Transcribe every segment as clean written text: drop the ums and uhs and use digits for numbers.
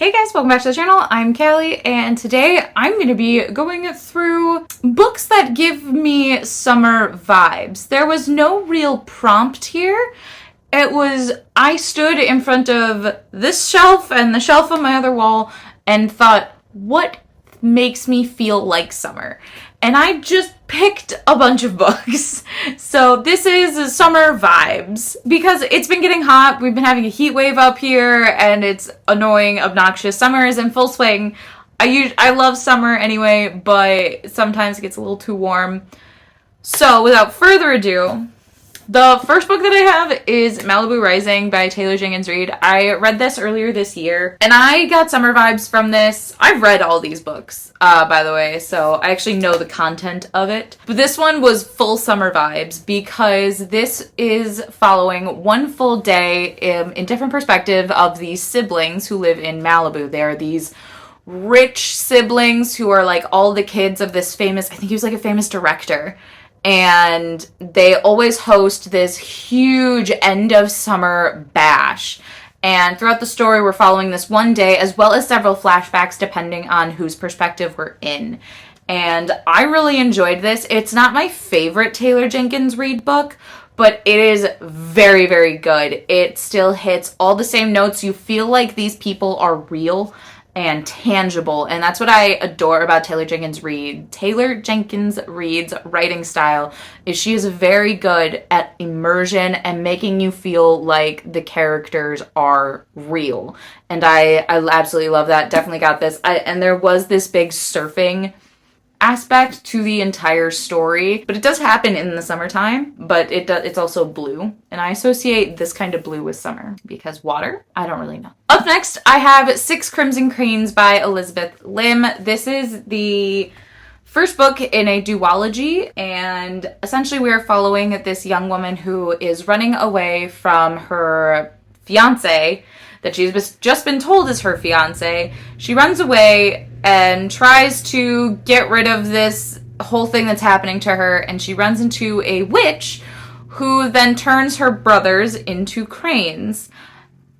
Hey guys, welcome back to the channel. I'm Callie, and today I'm going to be going through books that give me summer vibes. There was no real prompt here. I stood in front of this shelf and the shelf on my other wall and thought, what makes me feel like summer? And I just picked a bunch of books. So this is summer vibes because it's been getting hot. We've been having a heat wave up here and it's annoying, obnoxious. Summer is in full swing. I love summer anyway, but sometimes it gets a little too warm. So without further ado, the first book that I have is Malibu Rising by Jenkins Reid. I read this earlier this year, and I got summer vibes from this. I've read all these books, by the way, so I actually know the content of it. But this one was full summer vibes because this is following one full day in different perspective of these siblings who live in Malibu. They are these rich siblings who are like all the kids of this famous, I think he was like a famous director. And they always host this huge end of summer bash. And throughout the story, we're following this one day, as well as several flashbacks depending on whose perspective we're in. And I really enjoyed this. It's not my favorite Jenkins Reid book, but it is very, very good. It still hits all the same notes. You feel like these people are real and tangible, and that's what I adore about Jenkins Reid. Jenkins Reid's writing style is she is very good at immersion and making you feel like the characters are real, and I absolutely love that. Definitely got this. And there was this big surfing aspect to the entire story, but it does happen in the summertime, but it's also blue, and I associate this kind of blue with summer because water. I don't really know. Up next, I have Six Crimson Cranes by Elizabeth Lim. This is the first book in a duology, and essentially we are following this young woman who is running away from her fiance that she's just been told is her fiance. She runs away and tries to get rid of this whole thing that's happening to her, and she runs into a witch who then turns her brothers into cranes.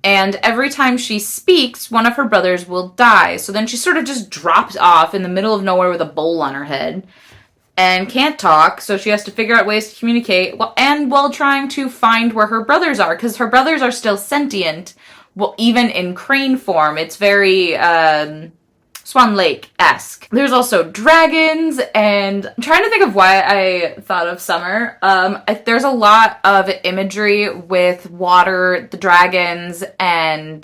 And every time she speaks, one of her brothers will die. So then she sort of just drops off in the middle of nowhere with a bowl on her head and can't talk, so she has to figure out ways to communicate while trying to find where her brothers are, because her brothers are still sentient. Well, even in crane form, it's very Swan Lake-esque. There's also dragons, and I'm trying to think of why I thought of summer. There's a lot of imagery with water, the dragons, and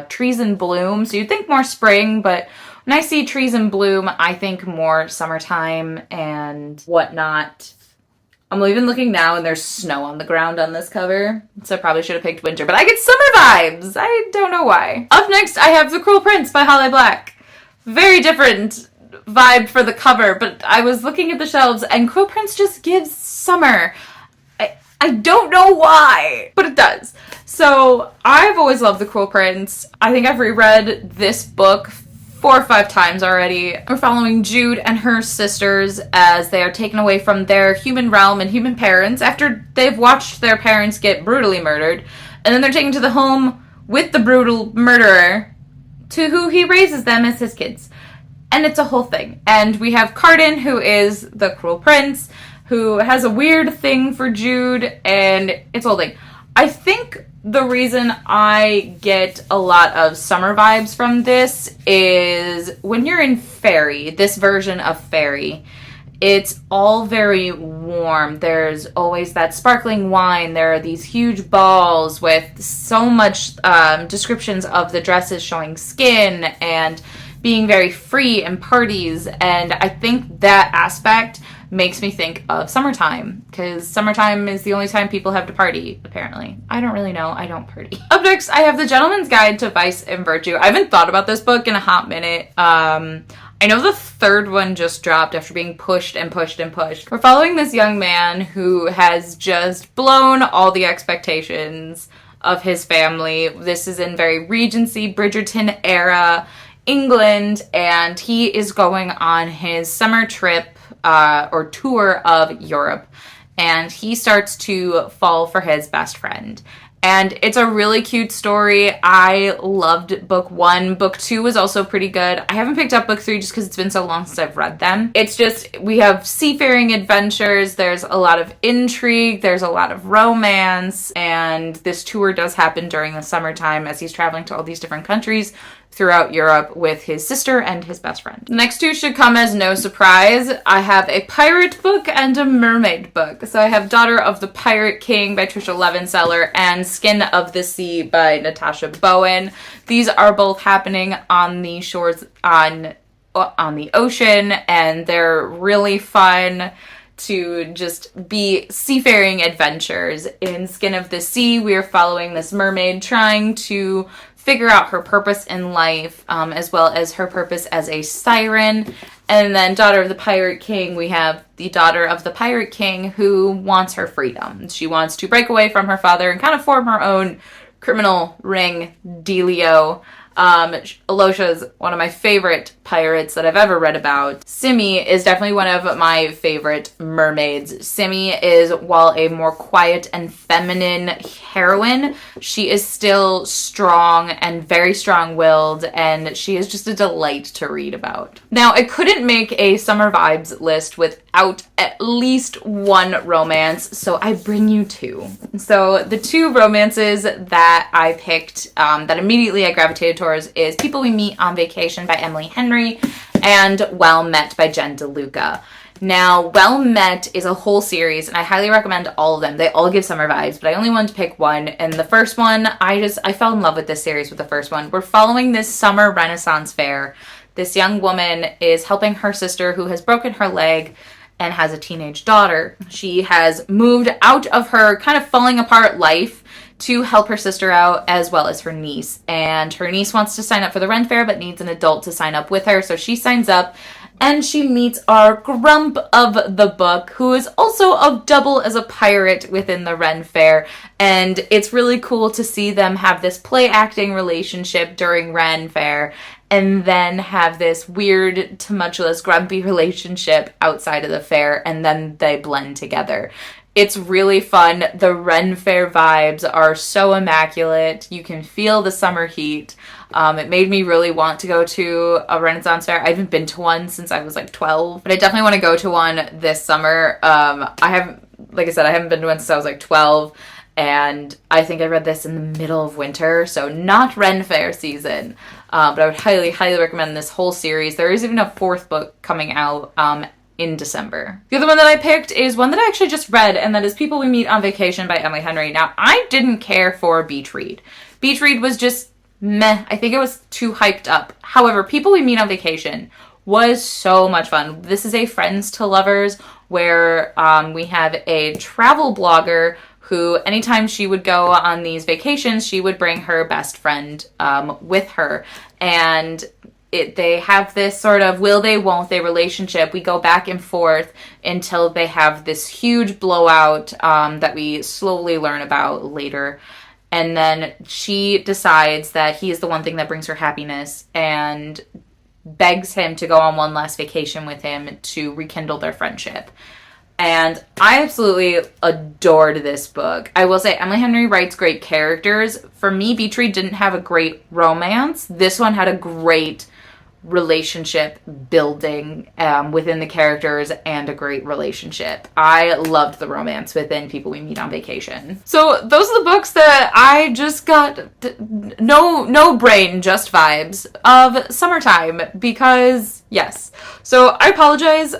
trees in bloom. So you'd think more spring, but when I see trees in bloom, I think more summertime and whatnot. I'm even looking now and there's snow on the ground on this cover, so I probably should have picked winter, but I get summer vibes! I don't know why. Up next, I have The Cruel Prince by Holly Black. Very different vibe for the cover, but I was looking at the shelves and Cruel Prince just gives summer. I don't know why, but it does. So I've always loved The Cruel Prince. I think I've reread this book 4 or 5 times already. We're following Jude and her sisters as they are taken away from their human realm and human parents after they've watched their parents get brutally murdered. And then they're taken to the home with the brutal murderer, to who he raises them as his kids. And it's a whole thing. And we have Carden, who is the Cruel Prince, who has a weird thing for Jude, and it's a whole thing. I think the reason I get a lot of summer vibes from this is when you're in Fairy, this version of Fairy, it's all very warm. There's always that sparkling wine. There are these huge balls with so much descriptions of the dresses showing skin and being very free and parties. And I think that aspect makes me think of summertime, because summertime is the only time people have to party, apparently. I don't really know. I don't party. Up next, I have The Gentleman's Guide to Vice and Virtue. I haven't thought about this book in a hot minute. I know the third one just dropped after being pushed and pushed and pushed. We're following this young man who has just blown all the expectations of his family. This is in very Regency, Bridgerton era England, and he is going on his summer trip or tour of Europe, and he starts to fall for his best friend. And it's a really cute story. I loved book 1. Book 2 was also pretty good. I haven't picked up book 3 just because it's been so long since I've read them. It's just, we have seafaring adventures, there's a lot of intrigue, there's a lot of romance, and this tour does happen during the summertime as he's traveling to all these different countries throughout Europe with his sister and his best friend. The next 2 should come as no surprise. I have a pirate book and a mermaid book. So I have Daughter of the Pirate King by Tricia Levenseller and Skin of the Sea by Natasha Bowen. These are both happening on the shores on the ocean, and they're really fun to just be seafaring adventures. In Skin of the Sea, we are following this mermaid trying to figure out her purpose in life, as well as her purpose as a siren. And then Daughter of the Pirate King, we have the daughter of the Pirate King who wants her freedom. She wants to break away from her father and kind of form her own criminal ring dealio. Alosha is one of my favorite pirates that I've ever read about. Simi is definitely one of my favorite mermaids. Simi is, while a more quiet and feminine heroine, she is still strong and very strong-willed, and she is just a delight to read about. Now, I couldn't make a summer vibes list without at least one romance, so I bring you 2. So the 2 romances that I picked that immediately I gravitated towards is People We Meet on Vacation by Emily Henry and Well Met by Jen DeLuca. Now, Well Met is a whole series, and I highly recommend all of them. They all give summer vibes, but I only wanted to pick one. And the first one, I fell in love with this series with the first one. We're following this summer Renaissance fair. This young woman is helping her sister who has broken her leg and has a teenage daughter. She has moved out of her kind of falling apart life to help her sister out, as well as her niece. And her niece wants to sign up for the Ren Fair, but needs an adult to sign up with her. So she signs up, and she meets our grump of the book, who is also a double as a pirate within the Ren Fair. And it's really cool to see them have this play acting relationship during Ren Fair, and then have this weird, tumultuous, grumpy relationship outside of the fair, and then they blend together. It's really fun. The Ren Fair vibes are so immaculate. You can feel the summer heat. It made me really want to go to a Renaissance fair. I haven't been to one since I was like 12, but I definitely want to go to one this summer. Like I said, I haven't been to one since I was like 12, and I think I read this in the middle of winter, so not Ren Fair season. But I would highly, highly recommend this whole series. There is even a 4th book coming out in December. The other one that I picked is one that I actually just read, and that is People We Meet on Vacation by Emily Henry. Now, I didn't care for Beach Read. Beach Read was just meh. I think it was too hyped up. However, People We Meet on Vacation was so much fun. This is a friends to lovers where we have a travel blogger who, anytime she would go on these vacations, she would bring her best friend with her. And they have this sort of will they, won't they relationship. We go back and forth until they have this huge blowout that we slowly learn about later. And then she decides that he is the one thing that brings her happiness and begs him to go on one last vacation with him to rekindle their friendship. And I absolutely adored this book. I will say Emily Henry writes great characters. For me, Beach Read didn't have a great romance. This one had a great relationship building within the characters and a great relationship. I loved the romance within People We Meet on Vacation. So those are the books that I just got no brain, just vibes of summertime, because yes. So I apologize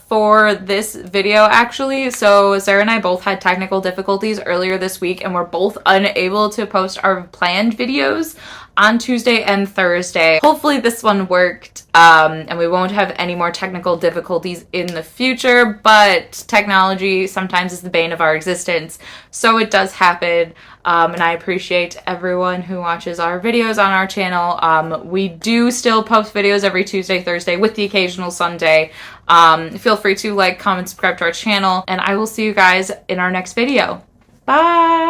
for this video actually. So Sarah and I both had technical difficulties earlier this week, and we're both unable to post our planned videos on Tuesday and Thursday. Hopefully this one worked, and we won't have any more technical difficulties in the future, but technology sometimes is the bane of our existence, so it does happen, and I appreciate everyone who watches our videos on our channel. We do still post videos every Tuesday, Thursday, with the occasional Sunday. Feel free to like, comment, subscribe to our channel, and I will see you guys in our next video. Bye!